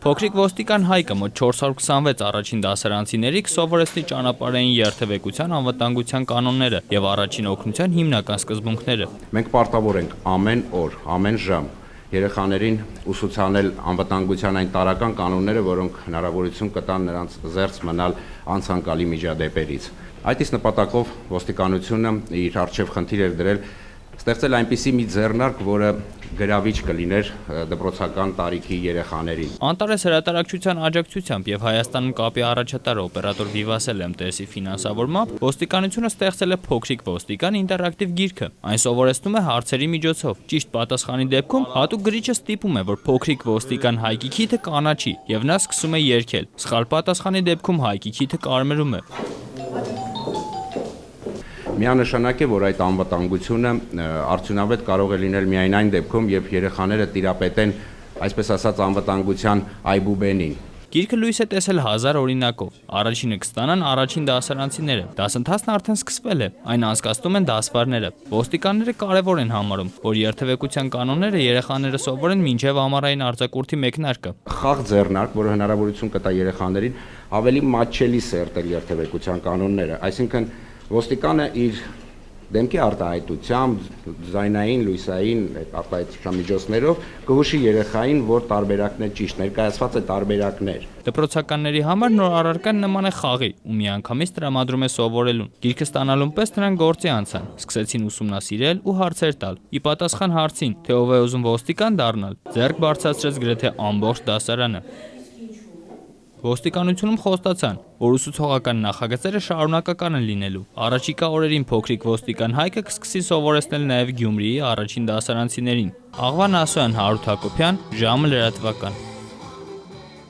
Փոքրիկ ոստիկան Հայկը մոտ 426 առաջին դասարանցիների կսովորեցնի ճանապարհային երթևեկության անվտանգության կանոնները եւ առաջին օգնության հիմնական սկզբունքները։ Մենք պարտավոր ենք ամեն օր, ամեն ժամ երեխաներին ուսուցանել անվտանգության այն տարրական կանոնները, որոնք հնարավորություն կտան նրանց զերծ մնալ անցանկալի միջադեպերից։ Այդ իսկ նպատակով ոստիկանությունը իր առջև խնդիր էր դրել ստեղծել այնպիսի մի ձեռնարկ, որը գրավիչ կլիներ դպրոցական տարիքի երեխաներին։ Անտարես հրատարակչության աջակցությամբ եւ Հայաստանում կապի առաջատար օպերատոր Vivace-l MTS-ի ֆինանսավորմամբ ոստիկանությունը ստեղծել է փոքրիկ ոստիկան ինտերակտիվ գիրքը։ Այն սովորեցնում է հարցերի միջոցով։ Ճիշտ պատասխանի դեպքում հատուկ գրիչը ստիպում է, որ փոքրիկ ոստիկան Հայկի քիթը կանաչի եւ նա սկսում է երգել։ Սխալ պատասխանի դեպքում Հայկի քիթը կարմրում է։ Միանշանակ է, որ այդ անվտանգությունը արդյունավետ կարող է լինել միայն այն դեպքում, երբ երեխաները տիրապետեն, այսպես ասած, անվտանգության այբուբենին։ Գիրքը լույս է տեսել 1000 օրինակով։ Առաջինը կստանան առաջին դասարանցիները։ Դասընթացն արդեն սկսվել է։ Այն անցկացնում են դասվարները։ Ոստիկանները կարևոր են համարում, որ երթևեկության կանոնները երեխաները սովորեն մինչև ամառային արձակուրդի մեկնարկը։ Խաղ ձեռնարկ, որը հնարավորություն կտա երեխաներին ավելի մատչելի սերտել երթևեկության կանոնները, այսինքն ոստիկանը իր դեմքի արտահայտությամբ, ձայնային, լույսային արտահայտչամիջոցներով կհուշի երեխային, որ տարբերակներ ճիշտ ներկայացված է տարբերակներ։ Դպրոցականների համար նոր առարկան նման է խաղի ու միանգամից տրամադրում է սովորելուն։ Գիրքը ստանալուն պես նրանք գործի անցան, սկսեցին ուսումնասիրել ու հարցեր տալ։ Ի պատասխան հարցին, թե ով է ուզում ոստիկան դառնալ, ձեռք բարձրացրեց գրեթե ամբողջ դասարանը։ Ոստիկանությունում խոստացան, որ ուսուցողական նախագծերը շարունակական են լինելու։ Առաջիկա օրերին փոքրիկ ոստիկան Հայկը կսկսի սովորեցնել նաև Գյումրիի առաջին դասարանցիներին։ Աղվան Ասոյան, Հարութ Հակոբյան, ժամը լրատվական։